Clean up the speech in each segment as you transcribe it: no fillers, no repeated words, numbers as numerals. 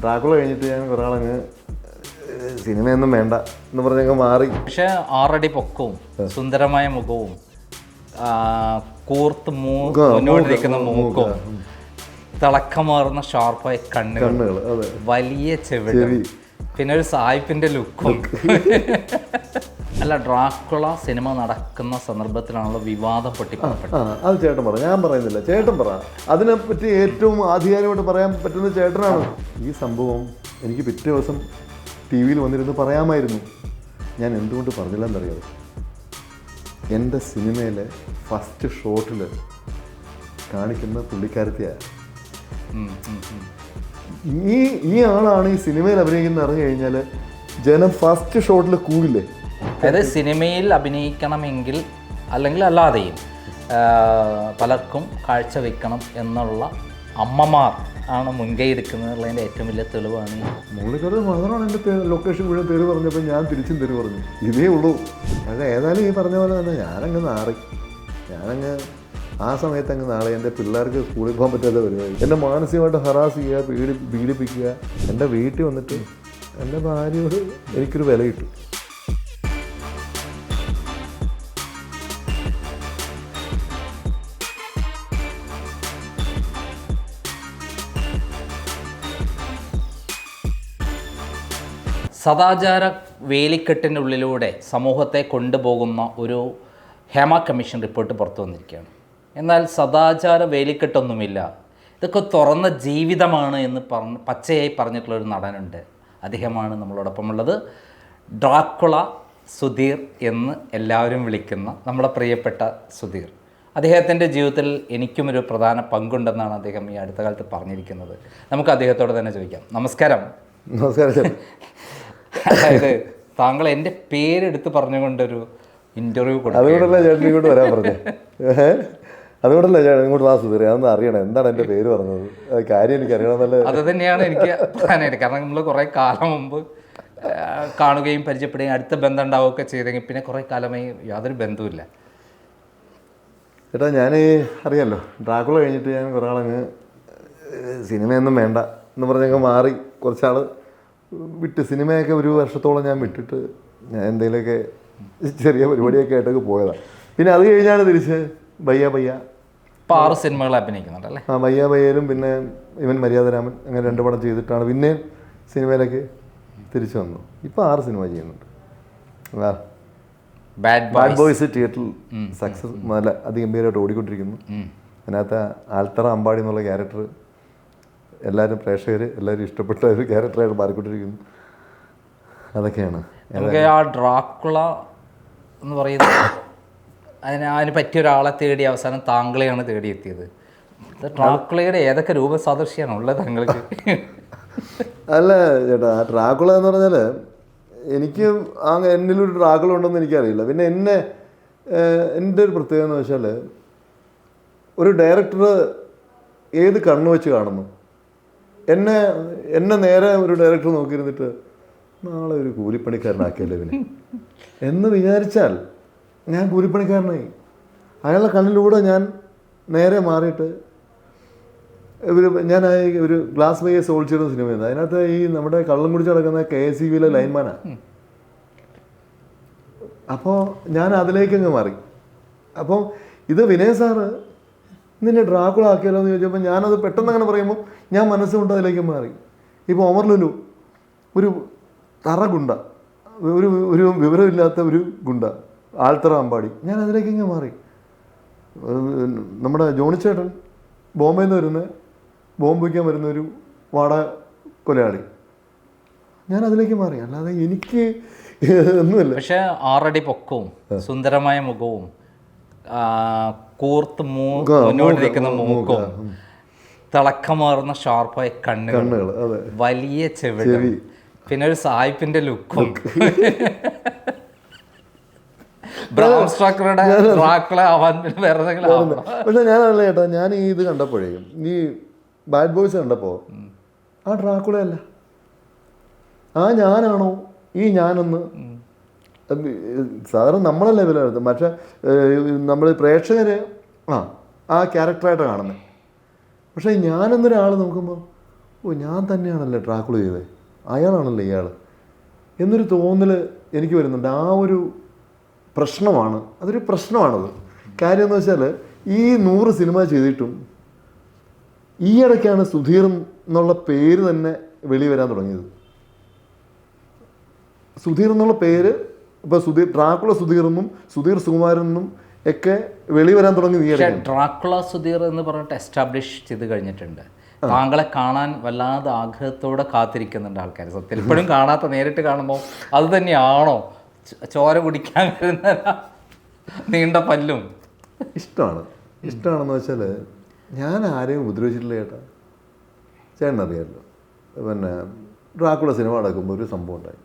Dracula കഴിഞ്ഞിട്ട് ഞാൻ കുറേ ആളങ്ങ് സിനിമയൊന്നും വേണ്ട എന്ന് പറഞ്ഞങ്ങ് മാറി. പക്ഷെ 6 അടി പൊക്കവും സുന്ദരമായ മുഖവും കൂർത്ത് മുന്നോട്ടിരിക്കുന്ന മൂക്കും തിളക്കമാർന്ന ഷാർപ്പായ കണ്ണുകൾ, വലിയ ചെവിടി, പിന്നെ ഒരു സായിപ്പിന്റെ ലുക്കും. അല്ല, ഡ്രാക്കുള സിനിമ നടക്കുന്ന സന്ദർഭത്തിലാണല്ലോ വിവാദം പൊട്ടിപ്പുറപ്പെട്ടത്. അത് ചേട്ടൻ പറ, ഞാൻ പറയുന്നില്ല, ചേട്ടൻ പറ. അതിനെപ്പറ്റി ഏറ്റവും ആധികാരികമായിട്ട് പറയാൻ പറ്റുന്ന ചേട്ടനാണ്. ഈ സംഭവം എനിക്ക് പിറ്റേ ദിവസം ടി വിയിൽ വന്നിരുന്ന് പറയാമായിരുന്നു. ഞാൻ എന്തുകൊണ്ട് പറഞ്ഞില്ലെന്നറിയാമോ? എൻ്റെ സിനിമയിലെ ഫസ്റ്റ് ഷോട്ടിൽ കാണിക്കുന്ന പുള്ളിക്കാരത്തിയാണ്. ഈ ആളാണ് ഈ സിനിമയിൽ അഭിനയിക്കുന്ന അറിഞ്ഞു കഴിഞ്ഞാൽ ജനം ഫസ്റ്റ് ഷോട്ടിൽ കൂടില്ലേ? അതായത് സിനിമയിൽ അഭിനയിക്കണമെങ്കിൽ അല്ലെങ്കിൽ അല്ലാതെയും പലർക്കും കാഴ്ചവെക്കണം എന്നുള്ള അമ്മമാർ ആണ് മുൻകൈ എടുക്കുന്നതിൻ്റെ ഏറ്റവും വലിയ തെളിവാണ്. മുള്ളിക്കട മാത്രമാണ് എൻ്റെ ലൊക്കേഷൻ മുഴുവൻ തെറി പറഞ്ഞപ്പോൾ ഞാൻ തിരിച്ചും തെറി പറഞ്ഞു. ഇതേ ഉള്ളൂ. പക്ഷേ ഏതായാലും ഈ പറഞ്ഞ പോലെ തന്നെ ഞാനങ്ങ് നാറി. ഞാനങ്ങ് ആ സമയത്ത് അങ്ങ് നാളെ എൻ്റെ പിള്ളേർക്ക് സ്കൂളിൽ പോകാൻ പറ്റാത്ത പരിപാടി, എന്നെ മാനസികമായിട്ട് ഹറാസ് ചെയ്യുക, പീഡിപ്പിക്കുക. എൻ്റെ വീട്ടിൽ വന്നിട്ട് എൻ്റെ ഭാര്യയോട് എനിക്കൊരു വില കിട്ടും. സദാചാര വേലിക്കെട്ടിൻ്റെ ഉള്ളിലൂടെ സമൂഹത്തെ കൊണ്ടുപോകുന്ന ഒരു ഹേമ കമ്മീഷൻ റിപ്പോർട്ട് പുറത്തു വന്നിരിക്കുകയാണ്. എന്നാൽ സദാചാര വേലിക്കെട്ടൊന്നുമില്ല, ഇതൊക്കെ തുറന്ന ജീവിതമാണ് എന്ന് പച്ചയായി പറഞ്ഞിട്ടുള്ളൊരു നടനുണ്ട്. അദ്ദേഹമാണ് നമ്മളോടൊപ്പമുള്ളത്. ഡ്രാക്കുള സുധീർ എന്ന് എല്ലാവരും വിളിക്കുന്ന നമ്മുടെ പ്രിയപ്പെട്ട സുധീർ. അദ്ദേഹത്തിൻ്റെ ജീവിതത്തിൽ എനിക്കും ഒരു പ്രധാന പങ്കുണ്ടെന്നാണ് അദ്ദേഹം ഈ അടുത്ത കാലത്ത് പറഞ്ഞിരിക്കുന്നത്. നമുക്ക് അദ്ദേഹത്തോട് തന്നെ ചോദിക്കാം. നമസ്കാരം. നമസ്കാരം. അതായത് താങ്കൾ എൻ്റെ പേരെടുത്ത് പറഞ്ഞുകൊണ്ടൊരു ഇൻ്റർവ്യൂ കൊടുത്തു. അതുകൊണ്ടല്ലേ ചേട്ടൻ ഇങ്ങോട്ട് വരാൻ പറഞ്ഞു. അതുകൊണ്ടല്ലേ ചേട്ടൻ ഇങ്ങോട്ട് വാ സുധീർ, അതൊന്ന് അറിയണം എന്താണ് എൻ്റെ പേര് പറഞ്ഞത്, കാര്യം എനിക്ക് അറിയണമെന്നല്ലേ. അത് തന്നെയാണ് എനിക്ക് പറയാനായിട്ട്. കാരണം നമ്മൾ കുറേ കാലം മുമ്പ് കാണുകയും പരിചയപ്പെടുകയും അടുത്ത ബന്ധം ഉണ്ടാവുകയൊക്കെ ചെയ്തെങ്കിൽ പിന്നെ കുറേ കാലമായി യാതൊരു ബന്ധവുമില്ല. ചേട്ടാ, ഞാൻ അറിയാമല്ലോ, ഡ്രാക്കുള കഴിഞ്ഞിട്ട് ഞാൻ കുറേ ആളങ്ങ് സിനിമയൊന്നും വേണ്ട എന്ന് പറഞ്ഞങ്ങ് മാറി. കുറച്ചാൾ വിട്ട് സിനിമയൊക്കെ ഒരു വർഷത്തോളം ഞാൻ വിട്ടിട്ട് ഞാൻ എന്തെങ്കിലുമൊക്കെ ചെറിയ പരിപാടിയൊക്കെ ആയിട്ടൊക്കെ പോയതാണ്. പിന്നെ അത് കഴിഞ്ഞാണ് തിരിച്ച് ബയ്യ 6 സിനിമകൾ അഭിനയിക്കുന്നുണ്ടല്ലേ? ബയ്യ ബയ്യയിലും പിന്നെ ഇവൻ മര്യാദരാമൻ, അങ്ങനെ 2 പടം ചെയ്തിട്ടാണ് പിന്നെയും സിനിമയിലേക്ക് തിരിച്ചു വന്നു. ഇപ്പോൾ 6 സിനിമ ചെയ്യുന്നുണ്ട്. ബാഡ് ബോയ്സ് തിയേറ്ററിൽ സക്സസ് നല്ല അതിഗംഭീരമായിട്ട് ഓടിക്കൊണ്ടിരിക്കുന്നു. അതിനകത്ത് ആൽത്തറ അമ്പാടി എന്നുള്ള ക്യാരക്ടർ എല്ലാവരും പ്രേക്ഷകർ എല്ലാവരും ഇഷ്ടപ്പെട്ട ഒരു ക്യാരക്ടറായിട്ട് മാറിക്കൊണ്ടിരിക്കുന്നു. അതൊക്കെയാണ് നമുക്ക് ആ ഡ്രാക്കുള എന്ന് പറയുന്നത്. അതിന് പറ്റിയ ഒരാളെ തേടി അവസാനം താങ്കളെയാണ് തേടിയെത്തിയത്. ഡ്രാക്കുളയുടെ ഏതൊക്കെ രൂപസാദൃശ്യമാണ് ഉള്ളത് താങ്കൾക്ക്? അല്ല ചേട്ടാ, ഡ്രാക്കുള എന്ന് പറഞ്ഞാൽ എനിക്ക് എന്നിലൊരു ഡ്രാക്കുള ഉണ്ടെന്ന് എനിക്കറിയില്ല. പിന്നെ എൻ്റെ ഒരു പ്രത്യേകത എന്ന് വെച്ചാൽ ഒരു ഡയറക്ടർ ഏത് കണ്ണു വെച്ച് കാണുന്നു. എന്നെ നേരെ ഒരു ഡയറക്ടർ നോക്കിയിരുന്നിട്ട് നാളെ ഒരു കൂലിപ്പണിക്കാരനാക്കിയല്ലേ ഇവനെ എന്ന് വിചാരിച്ചാൽ ഞാൻ കൂലിപ്പണിക്കാരനായി. അയാളുടെ കണ്ണിലൂടെ ഞാൻ നേരെ മാറിയിട്ട് ഞാൻ ഒരു ഗ്ലാസ് ബൈ സോൾജിയർ എന്ന സിനിമയാണ്. അതിനകത്ത് ഈ നമ്മുടെ കള്ളം കുടിച്ച് നടക്കുന്ന KSEBയിലെ ലൈൻമാനാണ്. അപ്പോൾ ഞാൻ അതിലേക്കങ്ങ് മാറി. അപ്പോൾ ഇത് വിനയ് സാറ് നിന്നെ ഡ്രാക്കുള ആക്കിയല്ലോ എന്ന് ചോദിച്ചപ്പോൾ ഞാനത് പെട്ടെന്ന് അങ്ങനെ പറയുമ്പോൾ ഞാൻ മനസ്സുകൊണ്ട് അതിലേക്ക് മാറി. ഇപ്പോൾ ഒമർ ലുലു ഒരു തറ ഗുണ്ട, ഒരു വിവരമില്ലാത്ത ഒരു ഗുണ്ട, ആൽത്തറ അമ്പാടി, ഞാൻ അതിലേക്ക് ഇങ്ങനെ മാറി. നമ്മുടെ ജോണിച്ചേട്ടൻ ബോംബെയിൽ നിന്ന് വരുന്ന ബോംബ് വയ്ക്കാൻ വരുന്ന ഒരു വാട കൊലയാളി, ഞാൻ അതിലേക്ക് മാറി. അല്ലാതെ എനിക്ക് ഒന്നുമില്ല. പക്ഷേ 6 അടി പൊക്കവും സുന്ദരമായ മുഖവും കൂർത്ത് മുന്നോട്ടിരിക്കുന്ന മൂക്കും തിളക്കമാർന്ന ഷാർപ്പായ കണ്ണുകൾ, വലിയ ചെവിടി, പിന്നെ ഒരു സായിപ്പിന്റെ ലുക്കും. പക്ഷെ ഞാനല്ല ചേട്ടാ, ഞാൻ ഈ ഇത് കണ്ടപ്പോഴേക്കും ഈ ബാഡ് ബോയ്സ് കണ്ടപ്പോൾ ആ ഡ്രാക്കുളയല്ല, ആ ഞാനാണോ ഈ ഞാനൊന്ന് സാധാരണ നമ്മളല്ലേ വിലയിരുത്തും. പക്ഷേ നമ്മൾ പ്രേക്ഷകർ ആ ക്യാരക്ടറായിട്ടാണ് കാണുന്നത്. പക്ഷേ ഞാനെന്നൊരാൾ നോക്കുമ്പോൾ ഓ ഞാൻ തന്നെയാണല്ലേ ഡ്രാക്കുള ചെയ്തത്, അയാളാണല്ലേ ഇയാൾ എന്നൊരു തോന്നൽ എനിക്ക് വരുന്നുണ്ട്. ആ ഒരു പ്രശ്നമാണ്, അതൊരു പ്രശ്നമാണത്. കാര്യം എന്ന് വെച്ചാൽ ഈ 100 സിനിമ ചെയ്തിട്ടും ഈ ഇടയ്ക്കാണ് സുധീർ എന്നുള്ള പേര് തന്നെ വെളി വരാൻ തുടങ്ങിയത്. സുധീർ എന്നുള്ള പേര് ഇപ്പോൾ ഡ്രാക്കുള സുധീർ എന്നും സുധീർ സുകുമാരൻ എന്നും ഒക്കെ വെളി വരാൻ തുടങ്ങി. ഡ്രാക്കുള സുധീർ എന്ന് പറഞ്ഞിട്ട് എസ്റ്റാബ്ലിഷ് ചെയ്ത് കഴിഞ്ഞിട്ടുണ്ട്. താങ്കളെ കാണാൻ വല്ലാതെ ആഗ്രഹത്തോടെ കാത്തിരിക്കുന്നുണ്ട് ആൾക്കാർ. സത്യം ഇപ്പോഴും കാണാത്ത, നേരിട്ട് കാണുമ്പോൾ അത് തന്നെയാണോ ചോര കുടിക്കാൻ വരുന്ന നീണ്ട പല്ലും? ഇഷ്ടമാണെന്ന് വെച്ചാൽ ഞാൻ ആരെയും ഉപദ്രവിച്ചിട്ടില്ല ചേട്ടാ. ചേട്ടനറിയാമല്ലോ, പിന്നെ ഡ്രാക്കുള സിനിമ നടക്കുമ്പോൾ ഒരു സംഭവം ഉണ്ടായി.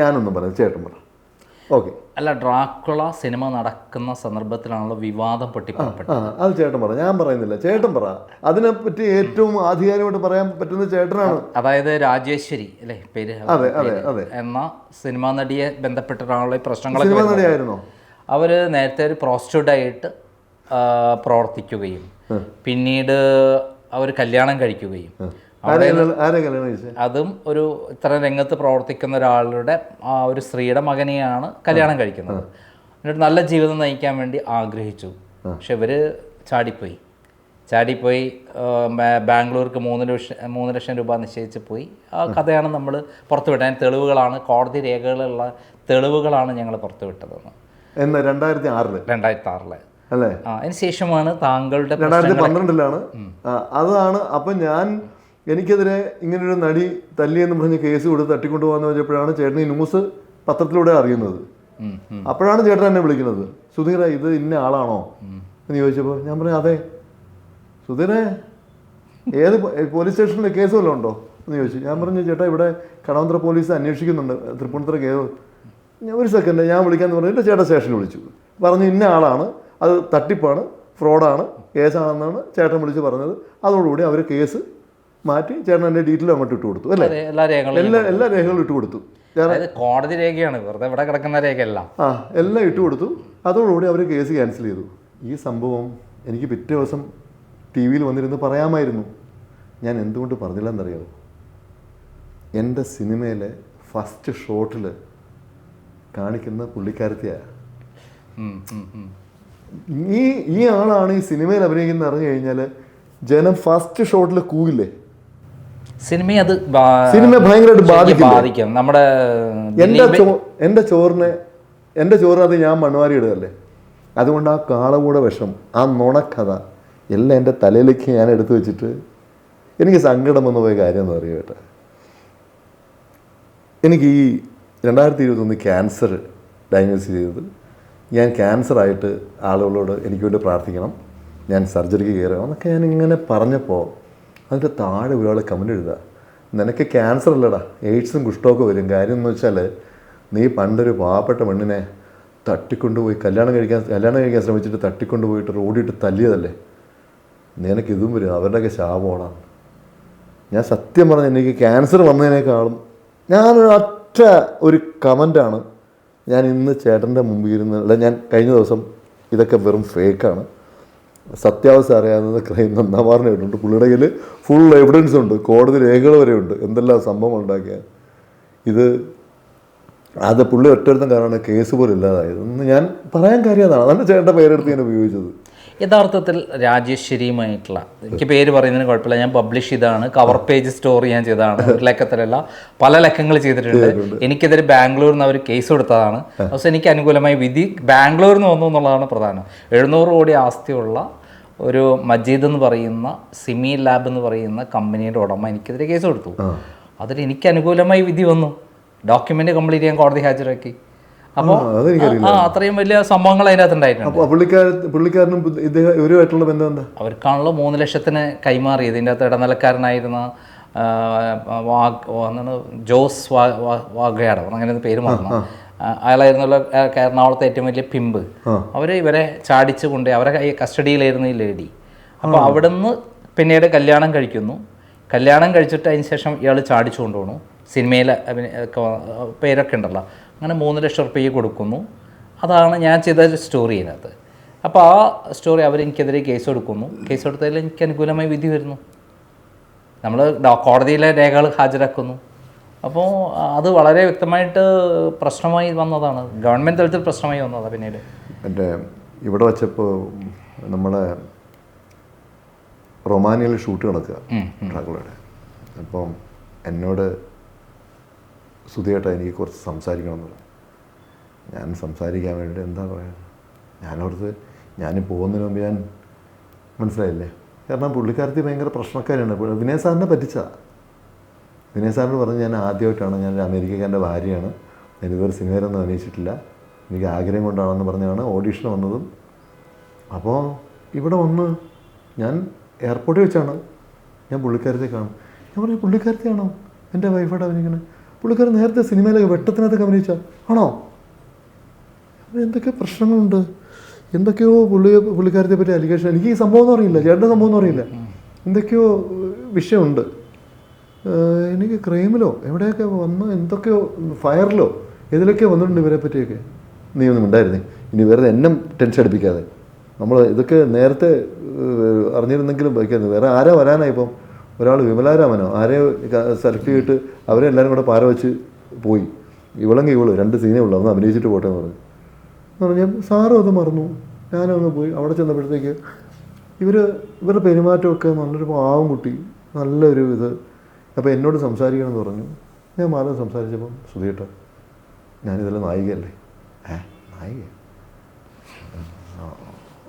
ഞാനൊന്നും പറയാം, ചേട്ടൻ പറ. ഓക്കെ. അല്ല, ഡ്രാക്കുള സിനിമ നടക്കുന്ന സന്ദർഭത്തിലാണല്ലോ വിവാദം പൊട്ടിപ്പുറപ്പെട്ടത്. അത് ചേട്ടൻ പറ, ഞാൻ പറയുന്നില്ല, ചേട്ടൻ പറ. അതിനെപ്പറ്റി ഏറ്റവും ആധികാരികമായിട്ട് പറയാൻ പറ്റുന്ന ചേട്ടനാണ്. അതായത് രാജേശ്വരി അല്ലേ പേര്? അതെ അതെ അതെ. എന്ന സിനിമാ നടിയെ ബന്ധപ്പെട്ടിട്ടാണല്ലോ ഈ പ്രശ്നങ്ങളൊക്കെ. സിനിമാ നടിയായിരുന്നോ? അവർ നേരത്തെ ഒരു പ്രോസ്റ്റിറ്റ്യൂട്ടായിട്ട് പ്രവർത്തിക്കുകയും പിന്നീട് അവർ കല്യാണം കഴിക്കുകയും, അതും ഒരു ഇത്തരം രംഗത്ത് പ്രവർത്തിക്കുന്ന ഒരാളുടെ ഒരു സ്ത്രീയുടെ മകനെയാണ് കല്യാണം കഴിക്കുന്നത്. എന്നിട്ട് നല്ല ജീവിതം നയിക്കാൻ വേണ്ടി ആഗ്രഹിച്ചു. പക്ഷെ ഇവർ ചാടിപ്പോയി ബാംഗ്ലൂർക്ക് 3 ലക്ഷം രൂപ നിശ്ചയിച്ച് പോയി. ആ കഥയാണ് നമ്മൾ പുറത്തുവിട്ടത്. അതിന് തെളിവുകളാണ്, കോടതി രേഖകളുള്ള തെളിവുകളാണ് ഞങ്ങൾ പുറത്തുവിട്ടതെന്ന്. 2006 അല്ലേ? അതിനുശേഷമാണ് താങ്കളുടെ 2012 അതാണ്. അപ്പം എനിക്കെതിരെ ഇങ്ങനൊരു നടി തല്ലിയെന്ന് പറഞ്ഞ് കേസ് കൊടുത്ത് തട്ടിക്കൊണ്ടുപോകാന്ന് വെച്ചപ്പോഴാണ് ചേട്ടൻ ഈ ന്യൂസ് പത്രത്തിലൂടെ അറിയുന്നത്. അപ്പോഴാണ് ചേട്ടൻ എന്നെ വിളിക്കുന്നത്, സുധീറ ഇത് ഇന്ന ആളാണോ എന്ന് ചോദിച്ചപ്പോൾ ഞാൻ പറഞ്ഞു അതെ. സുധീറെ ഏത് പോലീസ് സ്റ്റേഷനിൽ കേസ് വല്ലതും ഉണ്ടോ എന്ന് ചോദിച്ചു. ഞാൻ പറഞ്ഞു ചേട്ടാ ഇവിടെ കടവന്ത്ര പോലീസ് അന്വേഷിക്കുന്നുണ്ട്, തൃപ്പൂണിത്തുറ കേസ്. ഒരു സെക്കൻഡ് ഞാൻ വിളിക്കാമെന്ന് പറഞ്ഞിട്ട് ചേട്ടൻ സ്റ്റേഷനിൽ വിളിച്ചു. പറഞ്ഞു ഇന്ന ആളാണ്, അത് തട്ടിപ്പാണ്, ഫ്രോഡാണ്, കേസാണെന്നാണ് ചേട്ടൻ വിളിച്ച് പറഞ്ഞത്. അതോടുകൂടി അവർ കേസ് മാറ്റി ചേട്ടൻ എൻ്റെ ഡീറ്റെയിൽ അങ്ങോട്ട് ഇട്ട് കൊടുത്തു അല്ലേ? എല്ലാ രേഖകളും ഇട്ട് കൊടുത്തു. കോടതി രേഖയാണ്, വെറുതെ ഇവിടെ കിടക്കുന്ന രേഖയല്ല. എല്ലാം ഇട്ട് കൊടുത്തു. അതോടുകൂടി അവർ കേസ് ക്യാൻസൽ ചെയ്തു. ഈ സംഭവം എനിക്ക് പിറ്റേ ദിവസം TV യിൽ വന്നിരുന്ന് പറയാമായിരുന്നു. ഞാൻ എന്തുകൊണ്ട് പറഞ്ഞില്ല എന്നറിയാമോ? എൻ്റെ സിനിമയിലെ ഫസ്റ്റ് ഷോട്ടിൽ കാണിക്കുന്ന പുള്ളിക്കാരത്തിയാണ്. ഈ ആളാണ് ഈ സിനിമയിൽ അഭിനയിക്കുന്നത് അറിഞ്ഞു കഴിഞ്ഞാൽ ജനം ഫസ്റ്റ് ഷോട്ടിൽ കൂവില്ലേ? സിനിമ ഭയങ്കരമായിട്ട് ബാധിക്കും. നമ്മുടെ എൻ്റെ ചോറിനകത്ത് ഞാൻ മണ്ണുവാരി ഇടുകയല്ലേ, അതുകൊണ്ട് ആ കാളകൂട വിഷം, ആ നുണക്കഥ എല്ലാം എൻ്റെ തലയിലേക്ക് ഞാൻ എടുത്തു വെച്ചിട്ട് എനിക്ക് സങ്കടം വന്നു പോയ കാര്യം എന്ന് പറയുക കേട്ടോ. എനിക്ക് ഈ 2021 ക്യാൻസർ ഡയഗ്നോസ് ചെയ്തത്. ഞാൻ ക്യാൻസറായിട്ട് ആളുകളോട് എനിക്ക് വേണ്ടി പ്രാർത്ഥിക്കണം, ഞാൻ സർജറിക്ക് കയറണം എന്നൊക്കെ ഞാൻ ഇങ്ങനെ പറഞ്ഞപ്പോൾ അതിൻ്റെ താഴെ ഒരാൾ കമൻ്റ് എഴുതുക, നിനക്ക് ക്യാൻസർ അല്ലടാ, എയ്ഡ്സും കുഷ്ഠമൊക്കെ വരും. കാര്യം എന്ന് വെച്ചാൽ നീ പണ്ടൊരു പാവപ്പെട്ട പെണ്ണിനെ തട്ടിക്കൊണ്ടുപോയി കല്യാണം കഴിക്കാൻ ശ്രമിച്ചിട്ട് തട്ടിക്കൊണ്ടുപോയിട്ട് റോഡിട്ട് തല്ലിയതല്ലേ, നിനക്കിതും വരും, അവരുടെയൊക്കെ ശാപമാണ്. ഞാൻ സത്യം പറഞ്ഞ എനിക്ക് ക്യാൻസർ വന്നതിനേക്കാളും ഞാനൊരൊറ്റ ഒരു കമൻ്റാണ് ഞാൻ ഇന്ന് ചേട്ടൻ്റെ മുമ്പിൽ ഇരുന്ന്, അല്ല ഞാൻ കഴിഞ്ഞ ദിവസം ഇതൊക്കെ വെറും ഫേക്കാണ്, സത്യാവസ്ഥ അറിയാവുന്നത് ക്രൈം നന്നാവാറിനെ ഇട്ടുണ്ട്, പുള്ളിയുടെ കയ്യിൽ ഫുൾ എവിഡൻസ് ഉണ്ട്, കോടതി രേഖകൾ വരെ ഉണ്ട്, എന്തെല്ലാം സംഭവം ഉണ്ടാക്കിയ അത് പുള്ളി ഒറ്റൊരുത്തം കാരണമാണ് കേസ് പോലും ഇല്ലാതായത് എന്ന് ഞാൻ പറയാൻ കാര്യം അതാണ്. അതാണ് ചേട്ടൻ്റെ പേരെടുത്ത് ഞാൻ ഉപയോഗിച്ചത്. യഥാർത്ഥത്തിൽ രാജേശ്വരിയുമായിട്ടുള്ള, എനിക്ക് പേര് പറയുന്നതിന് കുഴപ്പമില്ല, ഞാൻ പബ്ലിഷ് ചെയ്തതാണ്, കവർ പേജ് സ്റ്റോറി ഞാൻ ചെയ്തതാണ്, ഒരു ലക്കത്തിലല്ല പല ലക്കങ്ങൾ ചെയ്തിട്ടുണ്ട്. എനിക്കെതിരെ ബാംഗ്ലൂരിൽ നിന്ന് അവർ കേസ് കൊടുത്തതാണ്. പക്ഷേ എനിക്ക് അനുകൂലമായി വിധി ബാംഗ്ലൂരിൽ നിന്ന് വന്നു എന്നുള്ളതാണ് പ്രധാനം. 700 കോടി ആസ്തിയുള്ള ഒരു മജീദ് എന്ന് പറയുന്ന സിമി ലാബ് എന്ന് പറയുന്ന കമ്പനിയുടെ ഉടമ എനിക്കെതിരെ കേസ് കൊടുത്തു. അതിൽ എനിക്ക് അനുകൂലമായി വിധി വന്നു. ഡോക്യുമെൻ്റ് കംപ്ലീറ്റ് ചെയ്യാൻ കോടതി ഹാജരാക്കി. അപ്പോൾ അത്രയും വലിയ സംഭവങ്ങൾ അതിനകത്ത് ഉണ്ടായിട്ടുണ്ട്. പുള്ളിക്കാരനും ഇവരുമായിട്ടുള്ള ബന്ധം എന്താ? അവർക്കാണല്ലോ 3 ലക്ഷത്തിന് കൈമാറിയത്. ഇതിൻ്റെ അകത്ത് ഇടനിലക്കാരനായിരുന്ന ജോസ് വാഗയാടോ അങ്ങനെ പേര് മറന്നു, അയാളായിരുന്നല്ലോ എറണാകുളത്തെ ഏറ്റവും വലിയ പിമ്പ്. അവർ ഇവരെ ചാടിച്ചു കൊണ്ട് അവരെ കസ്റ്റഡിയിലായിരുന്നു ഈ ലേഡി. അപ്പോൾ അവിടെ നിന്ന് പിന്നീട് കല്യാണം കഴിക്കുന്നു. കല്യാണം കഴിച്ചിട്ട് അതിന് ശേഷം ഇയാൾ ചാടിച്ചു കൊണ്ടുപോകണു. സിനിമയിൽ പേരൊക്കെ ഉണ്ടല്ലോ, അങ്ങനെ 3 ലക്ഷം റുപ്യ കൊടുക്കുന്നു. അതാണ് ഞാൻ ചെയ്ത സ്റ്റോറി അതിനകത്ത്. അപ്പോൾ ആ സ്റ്റോറി അവരെനിക്കെതിരെ കേസ് കൊടുക്കുന്നു. കേസ് കൊടുത്തതിൽ എനിക്ക് അനുകൂലമായി വിധി വരുന്നു. നമ്മൾ കോടതിയിലെ രേഖകൾ ഹാജരാക്കുന്നു. അപ്പോൾ അത് വളരെ വ്യക്തമായിട്ട് പ്രശ്നമായി വന്നതാണ്, ഗവൺമെൻറ് തലത്തിൽ പ്രശ്നമായി വന്നതാണ്. പിന്നീട് എൻ്റെ ഇവിടെ വച്ചപ്പോൾ നമ്മളെ റൊമാനിയയിൽ ഷൂട്ട് നടക്കുക ഡ്രാക്കുളയുടെ. അപ്പം എന്നോട് സുധിയേട്ടാ എനിക്ക് കുറച്ച് സംസാരിക്കണമെന്നുള്ളത്. ഞാൻ സംസാരിക്കാൻ വേണ്ടി എന്താ പറയുക, ഞാനോർത്ത് ഞാൻ പോകുന്നതിന് മുമ്പ് ഞാൻ മനസ്സിലായില്ലേ, കാരണം പുള്ളിക്കാരത്തി ഭയങ്കര പ്രശ്നക്കാരാണ്. വിനയ് സാറിനെ പറ്റിച്ചതാണ്. വിനയ് സാറിന് പറഞ്ഞ് ഞാൻ ആദ്യമായിട്ടാണ്, ഞാൻ അമേരിക്കക്കാരൻ്റെ ഭാര്യയാണ്, ഞാൻ ഇതുവരെ സിനിമയിലൊന്നും അഭിനയിച്ചിട്ടില്ല, എനിക്ക് ആഗ്രഹം കൊണ്ടാണെന്ന് പറഞ്ഞാണ് ഓഡീഷൻ വന്നതും. അപ്പോൾ ഇവിടെ വന്ന് ഞാൻ എയർപോർട്ടിൽ വെച്ചാണ് ഞാൻ പുള്ളിക്കാരത്തെ കാണും. ഞാൻ പറഞ്ഞു പുള്ളിക്കാരത്തെയാണോ എൻ്റെ വൈഫായിട്ട് അഭിനയിക്കുന്നത്? പുള്ളിക്കാരൻ നേരത്തെ സിനിമയിലൊക്കെ വെട്ടത്തിനകത്തൊക്കെ അഭിനയിച്ചാൽ ആണോ? എന്തൊക്കെ പ്രശ്നങ്ങളുണ്ട്, എന്തൊക്കെയോ പുള്ളിക്കാരത്തെ പറ്റി അലിഗേഷൻ. എനിക്ക് ഈ സംഭവം ഒന്നും അറിയില്ല, ചേട്ടൻ്റെ സംഭവം ഒന്നും അറിയില്ല. എന്തൊക്കെയോ വിഷയമുണ്ട്. എനിക്ക് ക്രൈമിലോ എവിടെയൊക്കെ വന്ന് എന്തൊക്കെയോ ഫയറിലോ ഇതിലൊക്കെ വന്നിട്ടുണ്ട് ഇവരെ പറ്റിയൊക്കെ. നീ ഒന്നും ഉണ്ടായിരുന്നേ, ഇനി വെറുതെ എന്നെ ടെൻഷൻ അടിപ്പിക്കാതെ. നമ്മൾ ഇതൊക്കെ നേരത്തെ അറിഞ്ഞിരുന്നെങ്കിലും വയ്ക്കായിരുന്നു. വേറെ ആരാ വരാനായി? ഇപ്പം ഒരാൾ വിമലാരാമനോ ആരെയോ സെലക്ട് ചെയ്തിട്ട് അവരെ എല്ലാവരും കൂടെ പാര വെച്ച് പോയി. ഇവളെങ്കിൽ ഇവള് 2 സീനേ ഉള്ളൂ, ഒന്ന് അഭിനയിച്ചിട്ട് പോട്ടെ എന്ന് പറഞ്ഞാൽ സാറും അത് മറന്നു. ഞാനങ്ങ് പോയി. അവിടെ ചെന്നപ്പോഴത്തേക്ക് ഇവരുടെ പെരുമാറ്റമൊക്കെ നല്ലൊരു പാവം കുട്ടി, നല്ലൊരു ഇത്. അപ്പോൾ എന്നോട് സംസാരിക്കണം എന്ന് പറഞ്ഞു. ഞാൻ മാറി സംസാരിച്ചപ്പം സുധിയേട്ടാ ഞാനിതെല്ലാം നായികയല്ലേ? നായിക?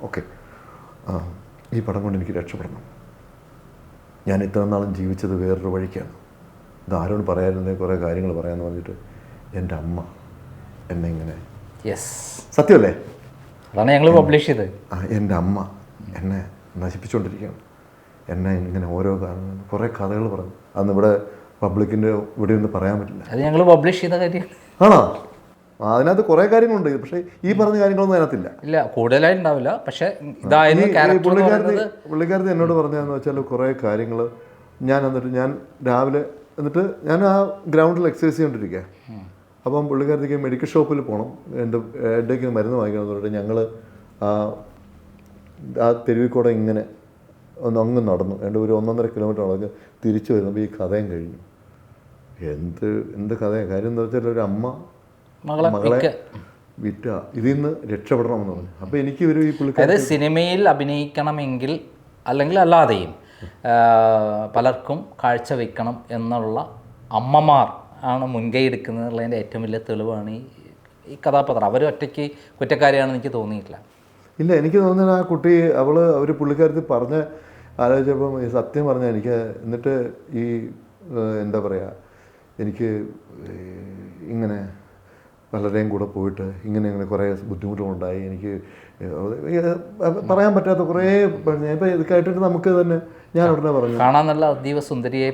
ഓക്കെ, ഈ പടം കൊണ്ട് എനിക്ക് രക്ഷപ്പെടണം. ഞാൻ ഇത്ര നാളും ജീവിച്ചത് വേറൊരു വഴിക്കാണ്. ഇത് ആരോട് പറയാതിരുന്നേ കുറേ കാര്യങ്ങൾ പറയാമെന്ന് പറഞ്ഞിട്ട് എൻ്റെ അമ്മ എന്നെ ഇങ്ങനെ, സത്യമല്ലേ, അതാണ് ഞങ്ങൾ പബ്ലിഷ് ചെയ്തത്. എൻ്റെ അമ്മ എന്നെ നശിപ്പിച്ചുകൊണ്ടിരിക്കുകയാണ്. എന്നെ ഇങ്ങനെ ഓരോ കാരണങ്ങൾ കുറേ കഥകൾ പറഞ്ഞു. അന്ന് ഇവിടെ പബ്ലിക്കിൻ്റെ ഇവിടെ ഒന്നും പറയാൻ പറ്റില്ല. അത് ഞങ്ങൾ പബ്ലിഷ് ചെയ്ത കാര്യം ആണോ? അതിനകത്ത് കുറേ കാര്യങ്ങളുണ്ട്, പക്ഷേ ഈ പറഞ്ഞ കാര്യങ്ങളൊന്നും അതിനകത്തില്ല. ഇല്ല, കൂടുതലായിട്ടുണ്ടാവില്ല. പക്ഷേ ഇതായിരുന്നു പുള്ളിക്കാരത്തി എന്നോട് പറഞ്ഞതെന്ന് വെച്ചാൽ കുറേ കാര്യങ്ങൾ. ഞാൻ രാവിലെ എന്നിട്ട് ഞാൻ ആ ഗ്രൗണ്ടിൽ എക്സസൈസ് ചെയ്തുകൊണ്ടിരിക്കുക. അപ്പം പുള്ളിക്കാരത്തേക്ക് മെഡിക്കൽ ഷോപ്പിൽ പോകണം, എൻ്റെ ഇടയ്ക്ക് മരുന്ന് വാങ്ങിക്കണം പറഞ്ഞിട്ട് ഞങ്ങൾ ആ തെരുവിൽ കൂടെ ഇങ്ങനെ അങ്ങ് നടന്നു. ഒരു 1.5 കിലോമീറ്റർ നടന്ന് തിരിച്ചു വരുമ്പോൾ ഈ കഥയും കഴിഞ്ഞു. എന്ത് കഥയാണ്? കാര്യം എന്താ വെച്ചാൽ ഒരു അമ്മ മകളെ വിറ്റ ഇതിൽ നിന്ന് രക്ഷപ്പെടണമെന്ന് പറഞ്ഞു. അപ്പോൾ എനിക്ക് ഈ പുള്ളിക്കാരൻ സിനിമയിൽ അഭിനയിക്കണമെങ്കിൽ അല്ലെങ്കിൽ അല്ലാതെയും പലർക്കും കാഴ്ചവെക്കണം എന്നുള്ള അമ്മമാർ ആണ് മുൻകൈ എടുക്കുന്നതിൻ്റെ ഏറ്റവും വലിയ തെളിവാണ് ഈ കഥാപാത്രം. അവർ ഒറ്റയ്ക്ക് കുറ്റക്കാരിയാണെന്ന് എനിക്ക് തോന്നിയിട്ടില്ല. ഇല്ല, എനിക്ക് തോന്നുന്നത് ആ കുട്ടി അവർ പുള്ളിക്കാരത്തി പറഞ്ഞ് ആലോചിച്ചപ്പം ഈ സത്യം പറഞ്ഞാൽ എനിക്ക്, എന്നിട്ട് ഈ എന്താ പറയുക, എനിക്ക് ഇങ്ങനെ പലരുടെയും കൂടെ പോയിട്ട് ഇങ്ങനെ കുറേ ബുദ്ധിമുട്ടുകളുണ്ടായി. എനിക്ക് പറയാൻ പറ്റാത്ത കുറേ ഇപ്പം ഇത് കേട്ടിട്ട് നമുക്ക് തന്നെ ഞാൻ ഉടനെ പറഞ്ഞു കാണാൻ നല്ല അതീവ സുന്ദരിയായി,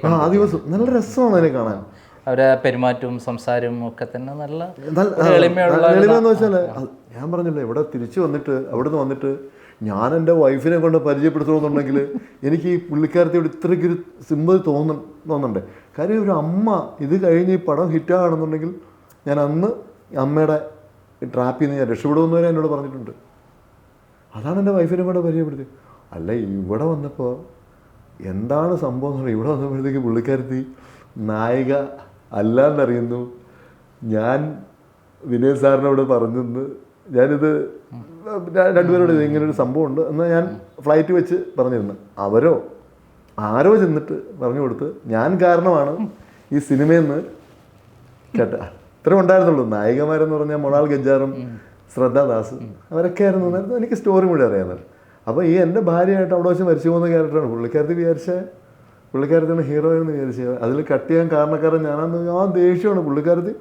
നല്ല രസമാണ് അതിനെ കാണാൻ. അവരെ പെരുമാറ്റവും സംസാരവും ഒക്കെ തന്നെ നല്ല എളിമെന്ന് വെച്ചാൽ ഞാൻ പറഞ്ഞില്ലേ, ഇവിടെ തിരിച്ചു വന്നിട്ട് അവിടുന്ന് വന്നിട്ട് ഞാൻ എൻ്റെ വൈഫിനെ കൊണ്ട് പരിചയപ്പെടുത്തണമെന്നുണ്ടെങ്കിൽ എനിക്ക് ഈ പുള്ളിക്കാരത്തിയോട് ഇത്രയ്ക്കൊരു സിമ്പതി തോന്നുന്നുണ്ട്. കാര്യം ഒരു അമ്മ ഇത് കഴിഞ്ഞ് ഈ പടം ഹിറ്റാണെന്നുണ്ടെങ്കിൽ ഞാൻ അന്ന് അമ്മയുടെ ട്രാപ്പിൽ നിന്ന് ഞാൻ രക്ഷപ്പെടുമെന്ന് വരെ എന്നോട് പറഞ്ഞിട്ടുണ്ട്. അതാണ് എൻ്റെ വൈഫിനെ കൊണ്ട് പരിചയപ്പെടുത്തി. അല്ല, ഇവിടെ വന്നപ്പോൾ എന്താണ് സംഭവം എന്ന് പറഞ്ഞാൽ, ഇവിടെ വന്നപ്പോഴത്തേക്ക് പുള്ളിക്കാരത്തി നായിക അല്ലാന്നറിയുന്നു. ഞാൻ വിനയ് സാറിനോട് പറഞ്ഞെന്ന്, ഞാനിത് രണ്ടുപേരോട് ഇങ്ങനൊരു സംഭവമുണ്ട് എന്ന് ഞാൻ ഫ്ലൈറ്റ് വെച്ച് പറഞ്ഞിരുന്നു. ആരോ ചെന്നിട്ട് പറഞ്ഞു കൊടുത്ത് ഞാൻ കാരണമാണ് ഈ സിനിമയിൽ നിന്ന് കേട്ട. ഇത്രയും ഉണ്ടായിരുന്നുള്ളൂ. നായികമാരെന്ന് പറഞ്ഞാൽ മൊണാൾ ഗജ്ജാറും ശ്രദ്ധാദാസ് അവരൊക്കെ ആയിരുന്നു. നേരത്തെ എനിക്ക് സ്റ്റോറി കൂടി അറിയാവുന്നത്. അപ്പോൾ ഈ എൻ്റെ ഭാര്യയായിട്ട് അവിടെ വെച്ച് മരിച്ചു പോകുന്ന ക്യാരക്ടറാണ് പുള്ളിക്കാരത്തിയാണ് ഹീറോ എന്ന് വിചാരിച്ചത്. അതിൽ കട്ട് ചെയ്യാൻ കാരണക്കാരൻ ഞാനാന്ന്. ആ ദേഷ്യമാണ് പുള്ളിക്കാരത്തി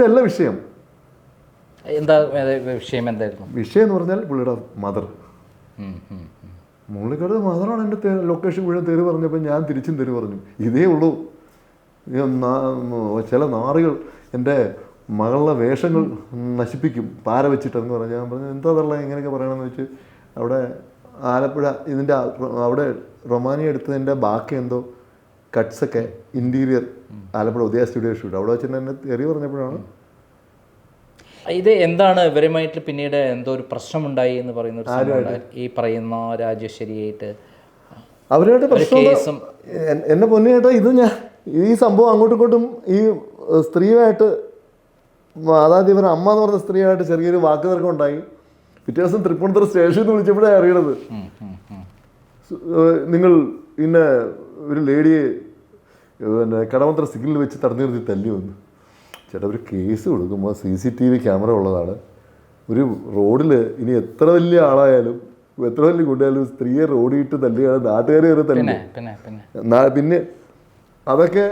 അല്ല വിഷയം. എന്താ വിഷയം? എന്തായിരുന്നു വിഷയം എന്ന് പറഞ്ഞാൽ പുള്ളിയുടെ മദർ. പുള്ളിക്കാരുടെ മദറാണ് എൻ്റെ ലൊക്കേഷൻ മുഴുവൻ തെറി പറഞ്ഞപ്പോൾ ഞാൻ തിരിച്ചും തെറി പറഞ്ഞു. ഇതേ ഉള്ളൂ. ചില നാറികൾ എൻ്റെ മകളുടെ വേഷങ്ങൾ നശിപ്പിക്കും പാര വെച്ചിട്ടെന്ന് പറഞ്ഞാൽ ഞാൻ പറഞ്ഞു എന്താ തള്ള ഇങ്ങനെയൊക്കെ പറയണമെന്ന് വെച്ച് അവിടെ ആലപ്പുഴ ഇതിൻ്റെ അവിടെ റൊമാനിയ എടുത്തതിൻ്റെ ബാക്കി എന്തോ കട്ട്സൊക്കെ ഇൻറ്റീരിയർ ആലപ്പുഴ ഉദയ സ്റ്റുഡിയോ ഷൂട്ട് അവിടെ വെച്ചിട്ട് എന്നെ തെറി പറഞ്ഞപ്പോഴാണ്. ഇത് എന്താണ് ഇവരുമായിട്ട് പിന്നീട് എന്തോ ഒരു പ്രശ്നമുണ്ടായി എന്ന് പറയുന്ന ഈ പറയുന്ന രാജേശ്വരിയായിട്ട് അവരുമായിട്ട് പ്രശ്നം കേസും എന്നെ പൊന്നിയേട്ടാ, ഇത് ഞാൻ ഈ സംഭവം അങ്ങോട്ടും ഇങ്ങോട്ടും ഈ സ്ത്രീയുമായിട്ട്, അതായത് ഇവരുടെ അമ്മ എന്ന് പറഞ്ഞ സ്ത്രീയായിട്ട് ചെറിയൊരു വാക്ക് തർക്കം ഉണ്ടായി. പിറ്റേ ദിവസം തൃപ്പൂണിത്തുറ സ്റ്റേഷനിൽ നിന്ന് വിളിച്ചപ്പോഴാണ് അറിയണത്, നിങ്ങൾ പിന്നെ ഒരു ലേഡിയെ പിന്നെ കടമത്ര സിഗ്നൽ വെച്ച് തടഞ്ഞു നിർത്തി തല്ലി വന്നു. ചേട്ടാ, ഒരു കേസ് കൊടുക്കുമ്പോൾ CCTV ക്യാമറ ഉള്ളതാണ്. ഒരു റോഡിൽ ഇനി എത്ര വലിയ ആളായാലും എത്ര വലിയ കുട്ടിയായാലും സ്ത്രീയെ റോഡിയിട്ട് തല്ലിയാണ് നാട്ടുകാർ വരെ തല്ലി. പിന്നെ അതൊക്കെ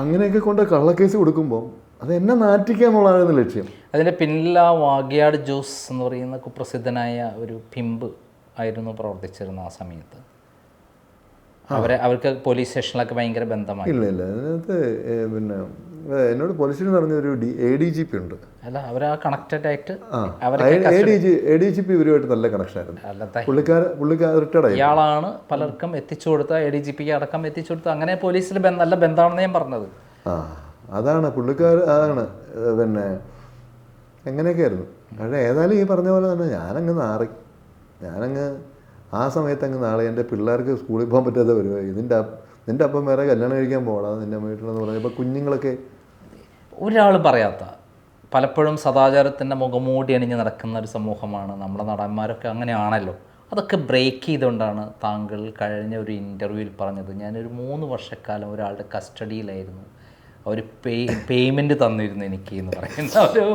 അങ്ങനെയൊക്കെ കൊണ്ട് കള്ളക്കേസ് കൊടുക്കുമ്പോൾ അത് എന്നെ നാറ്റിക്കുക എന്നുള്ളതാണ് ലക്ഷ്യം. അതിൻ്റെ പിന്നിൽ ആ വാഗ്യാട് ജോസ് എന്ന് പറയുന്ന കുപ്രസിദ്ധനായ ഒരു പിമ്പ് ആയിരുന്നു പ്രവർത്തിച്ചിരുന്ന ആ സമയത്ത്. അവർക്ക് പോലീസ് സ്റ്റേഷനിലൊക്കെ ഭയങ്കര ബന്ധമായി. ഇല്ല അതിനകത്ത് പിന്നെ എന്നോട് പോലീസ് സ്റ്റേഷൻ പറഞ്ഞ ഒരു ADGP ഉണ്ട്. അല്ല, അവർ ആ കണക്റ്റഡ് ആയിട്ട് ADGP ഇവരുമായിട്ട് നല്ല കണക്ഷൻ ആയിരുന്നു. പുള്ളിക്കാർ റിട്ടയർഡ് ആയി. ഇയാളാണ് പലർക്കും എത്തിച്ചു കൊടുത്ത, ADGPക്ക് അടക്കം എത്തിച്ചു കൊടുത്ത. അങ്ങനെ പോലീസിൽ നല്ല ബന്ധമാണെന്ന് ഞാൻ പറഞ്ഞത്. അതാണ് പുള്ളിക്കാർ, അതാണ് പിന്നെ എങ്ങനെയൊക്കെ ആയിരുന്നു. പക്ഷേ ഏതായാലും ഈ പറഞ്ഞ പോലെ തന്നെ ഞാനങ്ങ് ആ സമയത്ത് അങ്ങ് നാളെ എൻ്റെ പിള്ളേർക്ക് സ്കൂളിൽ പോകാൻ പറ്റാതെ വരുമോ, നിൻ്റെ അപ്പം വേറെ കല്യാണം കഴിക്കാൻ പോകണം നിൻ്റെ വീട്ടിലെന്ന് പറഞ്ഞപ്പോൾ കുഞ്ഞുങ്ങളൊക്കെ ഒരാൾ പറയാത്ത, പലപ്പോഴും സദാചാരത്തിൻ്റെ മുഖമൂടി അണിഞ്ഞ് നടക്കുന്ന ഒരു സമൂഹമാണ് നമ്മുടെ നടന്മാരൊക്കെ. അങ്ങനെയാണല്ലോ. അതൊക്കെ ബ്രേക്ക് ചെയ്തുകൊണ്ടാണ് താങ്കൾ കഴിഞ്ഞ ഒരു ഇൻ്റർവ്യൂവിൽ പറഞ്ഞത്, ഞാനൊരു 3 വർഷക്കാലം ഒരാളുടെ കസ്റ്റഡിയിലായിരുന്നു, അവർ പേയ്മെൻറ്റ് തന്നിരുന്നു എനിക്ക് എന്ന് പറയുന്ന ഒരു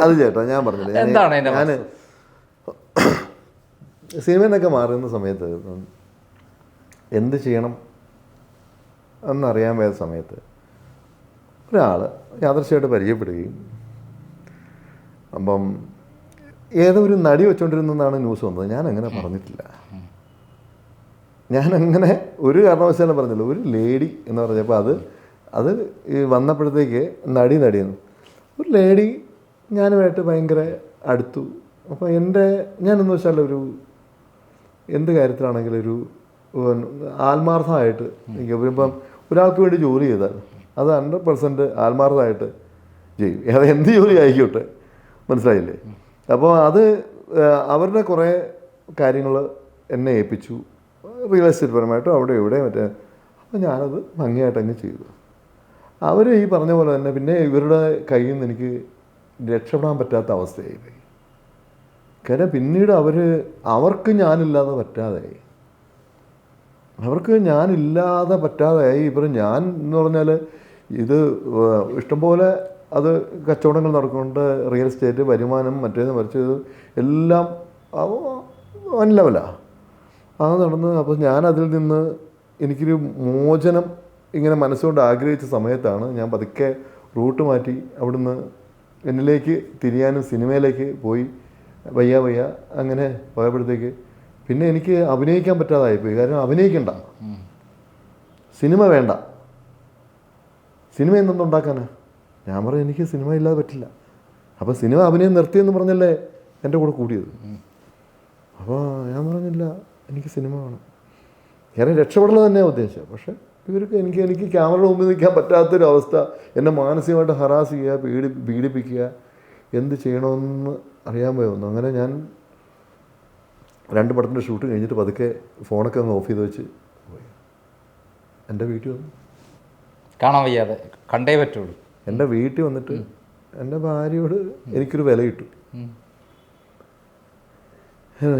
അത് ചേട്ടാ ഞാൻ പറഞ്ഞില്ല. എന്താണ് അതിൻ്റെ? ഞാൻ സിനിമയിൽ നിന്നൊക്കെ മാറുന്ന സമയത്ത് എന്ത് ചെയ്യണം എന്നറിയാൻ വേണ്ട സമയത്ത് ഒരാൾ യാദൃശ്യമായിട്ട് പരിചയപ്പെടുകയും, അപ്പം ഏതോ ഒരു നടി വെച്ചുകൊണ്ടിരുന്നെന്നാണ് ന്യൂസ് വന്നത്. ഞാനങ്ങനെ പറഞ്ഞിട്ടില്ല, ഞാനങ്ങനെ ഒരു കാരണവശാലും പറഞ്ഞില്ല. ഒരു ലേഡി എന്ന് പറഞ്ഞപ്പോൾ അത് ഈ വന്നപ്പോഴത്തേക്ക് നടിയെന്ന് ഒരു ലേഡി ഞാനുമായിട്ട് ഭയങ്കര അടുത്തു. അപ്പോൾ ഞാനെന്ന് വെച്ചാൽ ഒരു എന്ത് കാര്യത്തിലാണെങ്കിലും ഒരു ആത്മാർത്ഥമായിട്ട് ഇപ്പം ഒരാൾക്ക് വേണ്ടി ജോലി ചെയ്താൽ അത് 100% ആത്മാർത്ഥമായിട്ട് ചെയ്യും. അത് എന്ത് ജോലി ആയിക്കോട്ടെ, മനസ്സിലായില്ലേ? അപ്പോൾ അത് അവരുടെ കുറേ കാര്യങ്ങൾ എന്നെ ഏൽപ്പിച്ചു, റിയൽ എസ്റ്റേറ്റ് പരമായിട്ടും അവിടെ ഇവിടെ മറ്റേ. അപ്പോൾ ഞാനത് ഭംഗിയായിട്ടങ്ങ് ചെയ്തു. അവർ ഈ പറഞ്ഞ പോലെ തന്നെ പിന്നെ ഇവരുടെ കയ്യിൽ നിന്ന് എനിക്ക് രക്ഷപ്പെടാൻ പറ്റാത്ത അവസ്ഥയായി. കാരണം പിന്നീട് അവർക്ക് ഞാനില്ലാതെ പറ്റാതായി. ഞാൻ എന്ന് പറഞ്ഞാൽ ഇത് ഇഷ്ടംപോലെ അത് കച്ചവടങ്ങൾ നടക്കുന്നുണ്ട്, റിയൽ എസ്റ്റേറ്റ് വരുമാനം മറ്റേത് മറിച്ചത് എല്ലാം വൻ ലെവലാണ് അത് നടന്ന്. അപ്പോൾ ഞാനതിൽ നിന്ന് എനിക്കൊരു മോചനം ഇങ്ങനെ മനസ്സുകൊണ്ട് ആഗ്രഹിച്ച സമയത്താണ് ഞാൻ പതുക്കെ റൂട്ട് മാറ്റി അവിടുന്ന് എന്നിലേക്ക് തിരിയാനും സിനിമയിലേക്ക് പോയി. വയ്യ അങ്ങനെ പോയപ്പോഴത്തേക്ക് പിന്നെ എനിക്ക് അഭിനയിക്കാൻ പറ്റാതായിപ്പോയി. കാരണം അഭിനയിക്കണ്ട, സിനിമ വേണ്ട, സിനിമ എന്തുണ്ടാക്കാനാ? ഞാൻ പറഞ്ഞു എനിക്ക് സിനിമ ഇല്ലാതെ പറ്റില്ല. അപ്പോൾ സിനിമ അഭിനയം നിർത്തിയെന്ന് പറഞ്ഞല്ലേ എൻ്റെ കൂടെ കൂടിയത്. അപ്പോൾ ഞാൻ പറഞ്ഞില്ല, എനിക്ക് സിനിമ വേണം. ഞാൻ രക്ഷപ്പെടൽ തന്നെയാണ് ഉദ്ദേശിച്ചത്. പക്ഷേ ഇവർക്ക് എനിക്ക് ക്യാമറയുടെ മുമ്പിൽ നിൽക്കാൻ പറ്റാത്തൊരവസ്ഥ, എന്നെ മാനസികമായിട്ട് ഹറാസ് ചെയ്യുക, പീഡിപ്പിക്കുക, എന്ത് ചെയ്യണമെന്ന് അറിയാൻ പോയൊന്നു. അങ്ങനെ ഞാൻ 2 പടത്തിൻ്റെ ഷൂട്ട് കഴിഞ്ഞിട്ട് പതുക്കെ ഫോണൊക്കെ ഒന്ന് ഓഫ് ചെയ്ത് വെച്ച് പോയി. എൻ്റെ വീട്ടിൽ വന്നു, കാണാൻ വയ്യാതെ കണ്ടേ പറ്റുള്ളൂ. എൻ്റെ വീട്ടിൽ വന്നിട്ട് എൻ്റെ ഭാര്യയോട് എനിക്കൊരു വില കിട്ടും,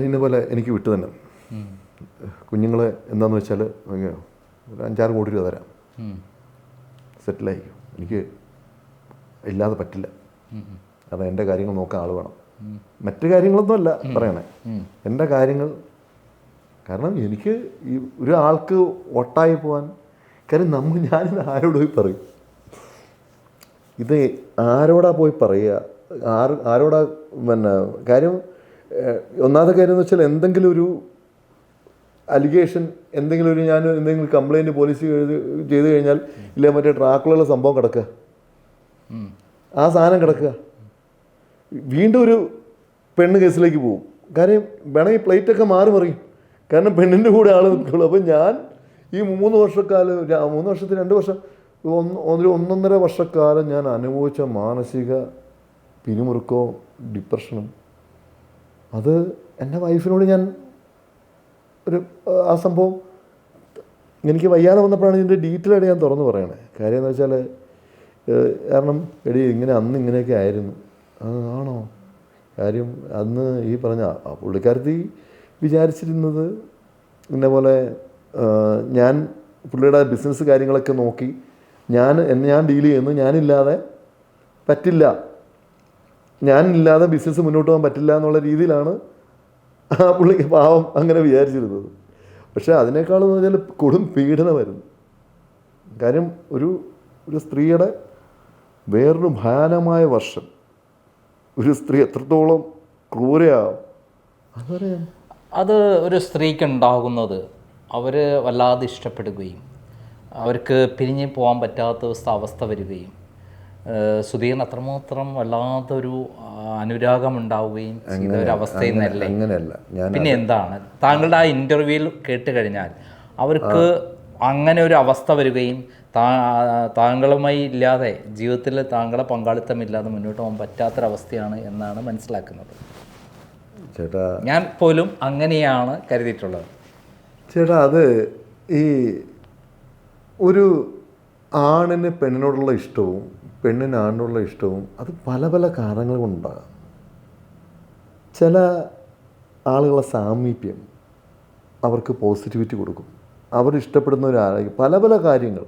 ഇന്ന പോലെ എനിക്ക് വിട്ടു തന്നെ. കുഞ്ഞുങ്ങളെ എന്താണെന്ന് വെച്ചാൽ ഒരു 5-6 കോടി രൂപ തരാം, സെറ്റിലായിരിക്കും. എനിക്ക് ഇല്ലാതെ പറ്റില്ല, കാരണം എൻ്റെ കാര്യങ്ങൾ നോക്കാൻ ആൾ വേണം. മറ്റു കാര്യങ്ങളൊന്നും അല്ല പറയണേ, എൻ്റെ കാര്യങ്ങൾ. കാരണം എനിക്ക് ഈ ഒരാൾക്ക് ഒട്ടായി പോകാൻ, കാര്യം ഞാനിത് ആരോട് പോയി പറയും? ഇത് ആരോടാ പോയി പറയുക? ആരോടാ പിന്നെ കാര്യം? ഒന്നാമത്തെ കാര്യം എന്ന് വെച്ചാൽ എന്തെങ്കിലും ഒരു അലിഗേഷൻ, ഞാൻ എന്തെങ്കിലും കംപ്ലയിൻറ്റ് പോലീസ് ചെയ്ത് കഴിഞ്ഞാൽ ഇല്ല മറ്റേ ട്രാക്കുള്ള സംഭവം കിടക്കുക, ആ സാധനം കിടക്കുക, വീണ്ടും ഒരു പെണ്ണ് കേസിലേക്ക് പോകും. കാര്യം വേണമെങ്കിൽ പ്ലേറ്റൊക്കെ മാറി മറിയും, കാരണം പെണ്ണിൻ്റെ കൂടെ ആൾ നിൽക്കുള്ളൂ. അപ്പം ഞാൻ ഈ 3 വർഷക്കാലം 3 വർഷത്തിൽ 2 വർഷം 1.5 വർഷക്കാലം ഞാൻ അനുഭവിച്ച മാനസിക പിരിമുറുക്കവും ഡിപ്രഷനും, അത് എൻ്റെ വൈഫിനോട് ഞാൻ ഒരു ആ സംഭവം എനിക്ക് വയ്യാതെ വന്നപ്പോഴാണ് ഇതിൻ്റെ ഡീറ്റെയിൽ ആയിട്ട് ഞാൻ തുറന്ന് പറയണേ. കാര്യം എന്ന് വെച്ചാൽ കാരണം എടി ഇങ്ങനെ അന്ന് ഇങ്ങനെയൊക്കെ ആയിരുന്നു. ആണോ? കാര്യം അന്ന് ഈ പറഞ്ഞ പുള്ളിക്കാരത്തി വിചാരിച്ചിരുന്നത് ഇന്ന പോലെ ഞാൻ പുള്ളിയുടെ ബിസിനസ് കാര്യങ്ങളൊക്കെ നോക്കി ഞാൻ ഡീൽ ചെയ്യുന്നു, ഞാനില്ലാതെ പറ്റില്ല, ഞാനില്ലാതെ ബിസിനസ് മുന്നോട്ട് പോകാൻ പറ്റില്ല എന്നുള്ള രീതിയിലാണ് ആ പുള്ളിക്ക് പാവം അങ്ങനെ വിചാരിച്ചിരുന്നത്. പക്ഷേ അതിനേക്കാളും എന്ന് പറഞ്ഞാൽ കൊടും പീഡനമായിരുന്നു. കാര്യം ഒരു സ്ത്രീയുടെ വേറൊരു ഭയാനകമായ വർഷം, ഒരു സ്ത്രീ എത്രത്തോളം ക്രൂരയാവും അതറിയാം. അത് ഒരു സ്ത്രീക്ക് ഉണ്ടാകുന്നത് അവർ വല്ലാതെ ഇഷ്ടപ്പെടുകയും അവർക്ക് പിരിഞ്ഞ് പോകാൻ പറ്റാത്ത അവസ്ഥ വരികയും സുധീറിന് അത്രമാത്രം വല്ലാത്തൊരു അനുരാഗം ഉണ്ടാവുകയും ചെയ്ത ഒരു അവസ്ഥയിൽ നിന്നല്ലേ? അങ്ങനെയല്ല. പിന്നെ എന്താണ് താങ്കളുടെ ആ ഇൻ്റർവ്യൂവിൽ കേട്ട് കഴിഞ്ഞാൽ അവർക്ക് അങ്ങനെ ഒരു അവസ്ഥ വരികയും താങ്കളുമായി ഇല്ലാതെ ജീവിതത്തിൽ താങ്കളെ പങ്കാളിത്തമില്ലാതെ മുന്നോട്ട് പോകാൻ പറ്റാത്തൊരവസ്ഥയാണ് എന്നാണ് മനസ്സിലാക്കുന്നത്. ചേട്ടാ, ഞാൻ പോലും അങ്ങനെയാണ് കരുതിയിട്ടുള്ളത്. ചേട്ടാ, അത് ഈ ഒരു ആണിന് പെണ്ണിനോടുള്ള ഇഷ്ടവും പെണ്ണിന് ആണിനോടുള്ള ഇഷ്ടവും അത് പല പല കാരണങ്ങൾ കൊണ്ടുണ്ടാകാം. ചില ആളുകളെ സാമീപ്യം അവർക്ക് പോസിറ്റിവിറ്റി കൊടുക്കും, അവർ ഇഷ്ടപ്പെടുന്ന ഒരാളായിരിക്കും. പല പല കാര്യങ്ങൾ.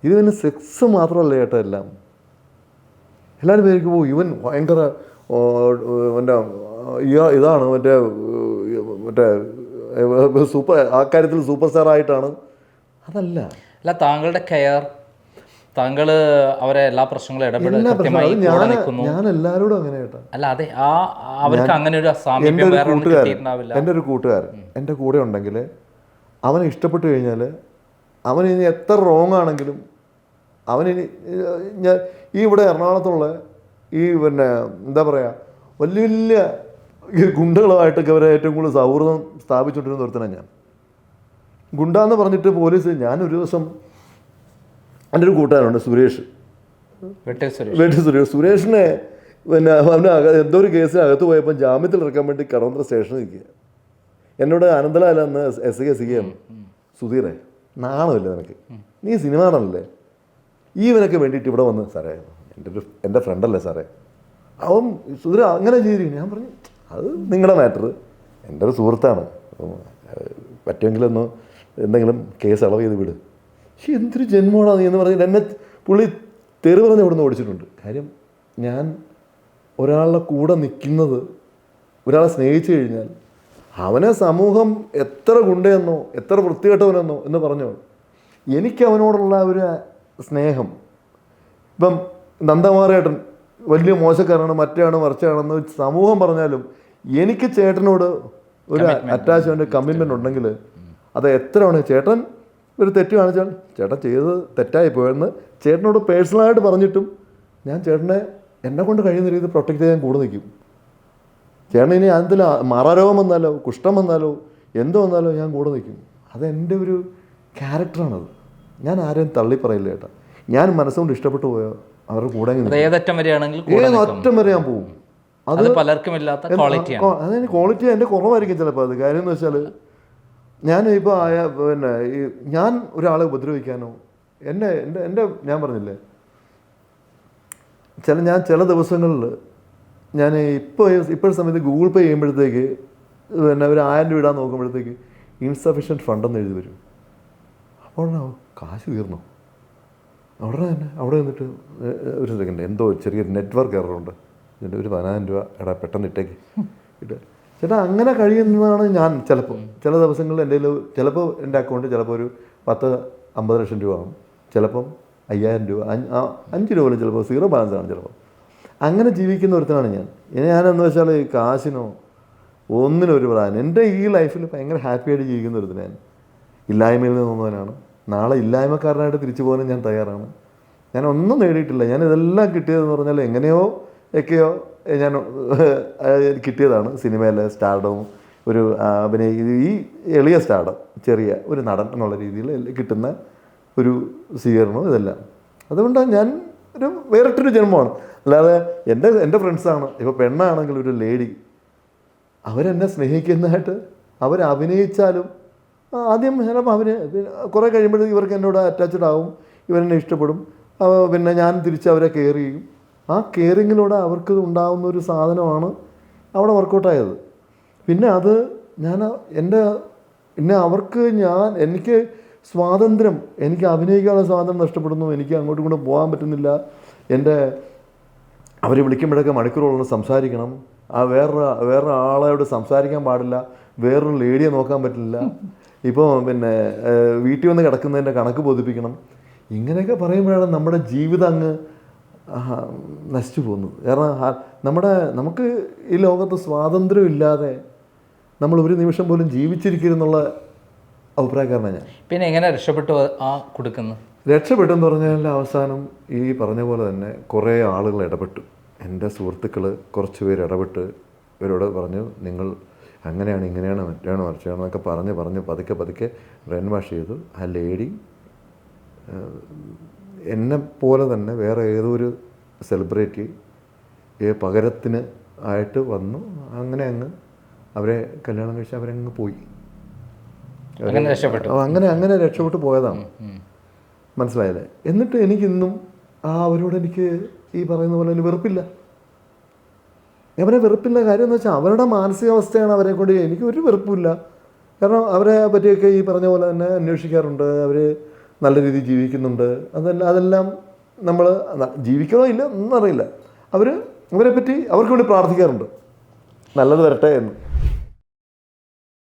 ഇത് പിന്നെ സെക്സ് മാത്രമല്ല ചേട്ടാ. എല്ലാവരും പേർക്ക് പോകും ഇവൻ ഭയങ്കര ഇതാണ് സൂപ്പർ, ആ കാര്യത്തിൽ സൂപ്പർ സ്റ്റാർ ആയിട്ടാണ്. അതല്ല. താങ്കളുടെ കെയർ, താങ്കൾ അവരെ എല്ലാ പ്രശ്നങ്ങളും ഇടപെടുന്നു. ഞാൻ എല്ലാവരോടും അങ്ങനെ കേട്ടോ. അല്ല അതെ, അവർക്ക് അങ്ങനെ ഒരു എൻ്റെ ഒരു കൂട്ടുകാരൻ എൻ്റെ കൂടെ ഉണ്ടെങ്കിൽ അവനെ ഇഷ്ടപ്പെട്ടു കഴിഞ്ഞാൽ അവനിനി എത്ര റോങ് ആണെങ്കിലും അവനിനി ഈ ഇവിടെ എറണാകുളത്തുള്ള ഈ പിന്നെ എന്താ പറയുക വലിയ വലിയ ഈ ഗുണ്ടകളുമായിട്ടൊക്കെ അവരെ ഏറ്റവും കൂടുതൽ സൗഹൃദം സ്ഥാപിച്ചുകൊണ്ടിരുന്ന ഒരുത്തനാണ് ഞാൻ. ഗുണ്ടാന്ന് പറഞ്ഞിട്ട് പോലീസ്, ഞാനൊരു ദിവസം എൻ്റെ ഒരു കൂട്ടുകാരുണ്ട് സുരേഷ്, സുരേഷിനെ പിന്നെ അവന് എന്തോ ഒരു കേസിന് അകത്ത് പോയപ്പോൾ ജാമ്യത്തിൽ ഇറക്കാൻ വേണ്ടി കടവന്ത്ര സ്റ്റേഷനിൽ നിൽക്കുക. എന്നോട് അനന്തലാല അന്ന് എസ് കെ സുധീറെ, നാണമില്ല നിനക്ക്, നീ സിനിമ നടനല്ലേ, ഈവനൊക്കെ വേണ്ടിയിട്ട് ഇവിടെ വന്ന് സാറേ എൻ്റെ ഫ്രണ്ടല്ലേ സാറേ, അവൻ സുധീര അങ്ങനെ ചെയ്തിരിക്കുന്നു. ഞാൻ പറഞ്ഞു അത് നിങ്ങളുടെ മാറ്റർ, എൻ്റെ ഒരു സുഹൃത്താണ്, പറ്റുമെങ്കിലും ഒന്ന് എന്തെങ്കിലും കേസ് അളവ് ചെയ്ത് വിട്. പക്ഷേ എന്തൊരു ജന്മമാണോ നീ എന്ന് പറഞ്ഞിട്ട് എന്നെ പുള്ളി തെറി പറഞ്ഞ് ഇവിടെ നിന്ന് ഓടിച്ചിട്ടുണ്ട്. കാര്യം ഞാൻ ഒരാളുടെ കൂടെ നിൽക്കുന്നത്, ഒരാളെ സ്നേഹിച്ചു കഴിഞ്ഞാൽ അവനെ സമൂഹം എത്ര ഗുണ്ടയെന്നോ എത്ര വൃത്തികെട്ടവനെന്നോ എന്ന് പറഞ്ഞോ, എനിക്ക് അവനോടുള്ള ഒരു സ്നേഹം, ഇപ്പം നന്ദകുമാറേട്ടൻ വലിയ മോശക്കാരാണ് മറ്റാണ് മറിച്ചാണെന്ന് സമൂഹം പറഞ്ഞാലും എനിക്ക് ചേട്ടനോട് ഒരു അറ്റാച്ച്മെൻറ്റ് കമ്മിറ്റ്മെൻ്റ് ഉണ്ടെങ്കിൽ അത് എത്രയാണ്. ചേട്ടൻ ഒരു തെറ്റ് കാണിച്ചാൽ ചേട്ടൻ ചെയ്തത് തെറ്റായി പോയെന്ന് ചേട്ടനോട് പേഴ്സണലായിട്ട് പറഞ്ഞിട്ടും ഞാൻ ചേട്ടനെ എന്നെ കൊണ്ട് കഴിയുന്ന രീതിയിൽ പ്രൊട്ടക്റ്റ് ചെയ്യാൻ കൂടെ നിൽക്കും. ചേട്ടൻ ഇനി അതിൽ മാറാരോഗം വന്നാലോ കുഷ്ഠം വന്നാലോ എന്ത് വന്നാലോ ഞാൻ കൂടെ നിൽക്കും. അതെൻ്റെ ഒരു ക്യാരക്ടറാണത്. ഞാൻ ആരെയും തള്ളി പറയില്ല ചേട്ടാ. ഞാൻ മനസ്സുകൊണ്ട് ഇഷ്ടപ്പെട്ടു പോയോ അവരുടെ കൂടെ ഏതറ്റം വരെ ഞാൻ പോകും. അത് പലർക്കും ഇല്ലാത്ത ക്വാളിറ്റിയാണ്. അതെനിക്ക് ക്വാളിറ്റി എൻ്റെ കുറവായിരിക്കും ചിലപ്പോൾ. അത് കാര്യം എന്ന് വെച്ചാൽ ഞാൻ ഇപ്പോൾ പിന്നെ ഞാൻ ഒരാളെ ഉപദ്രവിക്കാനോ ഞാൻ പറഞ്ഞില്ലേ ചില ദിവസങ്ങളിൽ ഞാൻ ഇപ്പോഴത്തെ സമയത്ത് ഗൂഗിൾ പേ ചെയ്യുമ്പോഴത്തേക്ക് പിന്നെ ഒരു 1000 രൂപ ഇടാൻ നോക്കുമ്പോഴത്തേക്ക് ഇൻസഫിഷ്യൻറ്റ് ഫണ്ടെന്ന് എഴുതി വരും. അപ്പോൾ കാശ് തീർന്നു. അവിടെ നിന്നിട്ട് ഒരു സെക്കൻഡ് എന്തോ ചെറിയൊരു നെറ്റ്വർക്ക് എററുണ്ട്, എന്നിട്ട് ഒരു 10000 രൂപ എടാ പെട്ടെന്ന് ഇട്ടേക്ക് ഇട്ട് ചേട്ടാ. അങ്ങനെ കഴിയുന്നതാണ് ഞാൻ. ചില ദിവസങ്ങളിൽ എൻ്റെ ചിലപ്പോൾ എൻ്റെ അക്കൗണ്ടിൽ ചിലപ്പോൾ ഒരു 10-50 ലക്ഷം രൂപ ആകും, ചിലപ്പം 5000 രൂപ, 5 രൂപ പോലും ചിലപ്പോൾ 0 ബാലൻസ് ആണ് ചിലപ്പോൾ. അങ്ങനെ ജീവിക്കുന്ന ഒരുത്തനാണ് ഞാനെന്ന് വെച്ചാൽ കാശിനോ ഒന്നിനും ഒരു പ്രായം. എൻ്റെ ഈ ലൈഫിൽ ഭയങ്കര ഹാപ്പിയായിട്ട് ജീവിക്കുന്ന ഒരുത്തൻ. ഞാൻ ഇല്ലായ്മയിൽ നിന്ന് വന്നവനാണ്. നാളെ ഇല്ലായ്മക്കാരനായിട്ട് തിരിച്ചു പോകാനും ഞാൻ തയ്യാറാണ്. ഞാൻ ഒന്നും നേടിയിട്ടില്ല. ഞാൻ ഇതെല്ലാം കിട്ടിയതെന്ന് പറഞ്ഞാൽ എങ്ങനെയൊക്കെയോ ഞാൻ കിട്ടിയതാണ്. സിനിമയിലെ സ്റ്റാർഡവും ഒരു ഈ എളിയ സ്റ്റാർഡം, ചെറിയ ഒരു നടൻ എന്നുള്ള രീതിയിൽ കിട്ടുന്ന ഒരു സ്വീകരണവും ഇതെല്ലാം. അതുകൊണ്ട് ഞാൻ ഒരു വേറിട്ടൊരു ജന്മമാണ്. അല്ലാതെ എൻ്റെ ഫ്രണ്ട്സാണ് ഇപ്പോൾ പെണ്ണാണെങ്കിൽ ഒരു ലേഡി അവരെന്നെ സ്നേഹിക്കുന്നതായിട്ട് അവർ അഭിനയിച്ചാലും ആദ്യം ചിലപ്പോൾ കുറേ കഴിയുമ്പോഴത്തേക്ക് ഇവർക്ക് എന്നോട് അറ്റാച്ച്ഡ് ആവും, ഇവരെന്നെ ഇഷ്ടപ്പെടും. പിന്നെ ഞാൻ തിരിച്ച് അവരെ കെയർ ചെയ്യും. ആ കെയറിങ്ങിലൂടെ അവർക്ക് ഉണ്ടാകുന്ന ഒരു സാധനമാണ് അവിടെ വർക്കൗട്ടായത്. പിന്നെ അത് ഞാൻ പിന്നെ അവർക്ക് എനിക്ക് സ്വാതന്ത്ര്യം, എനിക്ക് അഭിനയിക്കാനുള്ള സ്വാതന്ത്ര്യം നഷ്ടപ്പെടുന്നു. എനിക്ക് അങ്ങോട്ടും ഇങ്ങോട്ടും പോകാൻ പറ്റുന്നില്ല. അവർ വിളിക്കുമ്പോഴൊക്കെ മണിക്കൂറുകളോളം സംസാരിക്കണം. വേറൊരു ആളോട് സംസാരിക്കാൻ പാടില്ല. വേറൊരു ലേഡിയെ നോക്കാൻ പറ്റില്ല. ഇപ്പോൾ പിന്നെ വീട്ടിൽ വന്ന് കിടക്കുന്നതിൻ്റെ കണക്ക് ബോധിപ്പിക്കണം. ഇങ്ങനെയൊക്കെ പറയുമ്പോഴാണ് നമ്മുടെ ജീവിതം അങ്ങ് നശിച്ചു പോകുന്നത്. കാരണം നമുക്ക് ഈ ലോകത്ത് സ്വാതന്ത്ര്യം ഇല്ലാതെ നമ്മൾ ഒരു നിമിഷം പോലും ജീവിച്ചിരിക്കരുന്നുള്ള അഭിപ്രായക്കാരനാണ് ഞാൻ. പിന്നെ എങ്ങനെ രക്ഷപ്പെട്ടു ആ കൊടുക്കുന്നത്? രക്ഷപ്പെട്ടെന്ന് പറഞ്ഞാൽ അവസാനം ഈ പറഞ്ഞ പോലെ തന്നെ കുറേ ആളുകൾ ഇടപെട്ടു. എൻ്റെ സുഹൃത്തുക്കൾ കുറച്ച് പേര് ഇടപെട്ട് ഇവരോട് പറഞ്ഞു, നിങ്ങൾ അങ്ങനെയാണ് ഇങ്ങനെയാണ് മറ്റാണ് മറിച്ചാണ് എന്നൊക്കെ പറഞ്ഞ് പതുക്കെ ബ്രെയിൻ വാഷ് ചെയ്തു. ആ ലേഡി എന്നെപ്പോലെ തന്നെ വേറെ ഏതോ ഒരു സെലിബ്രിറ്റി പകരത്തിന് ആയിട്ട് വന്നു. അങ്ങനെ അവരെ കല്യാണം കഴിച്ച് അവരങ്ങ് പോയി. അങ്ങനെ രക്ഷപ്പെട്ടു പോയതാണ്. മനസ്സിലായല്ലേ? എന്നിട്ട് എനിക്കിന്നും അവരോട് എനിക്ക് ഈ പറയുന്ന പോലെ വെറുപ്പില്ല. അവരെ വെറുപ്പില്ല. കാര്യം എന്ന് വെച്ചാൽ അവരുടെ മാനസികാവസ്ഥയാണ് അവരെ കൊണ്ട്. എനിക്കൊരു വെറുപ്പില്ല. കാരണം അവരെ പറ്റിയൊക്കെ ഈ പറഞ്ഞ പോലെ തന്നെ അന്വേഷിക്കാറുണ്ട്. അവർ നല്ല രീതിയിൽ ജീവിക്കുന്നുണ്ട്. അതെല്ലാം നമ്മൾ ജീവിക്കണോ ഇല്ല എന്നറിയില്ല. അവരെ പറ്റി അവർക്ക് വേണ്ടി പ്രാർത്ഥിക്കാറുണ്ട്, നല്ലത് വരട്ടെ എന്ന്.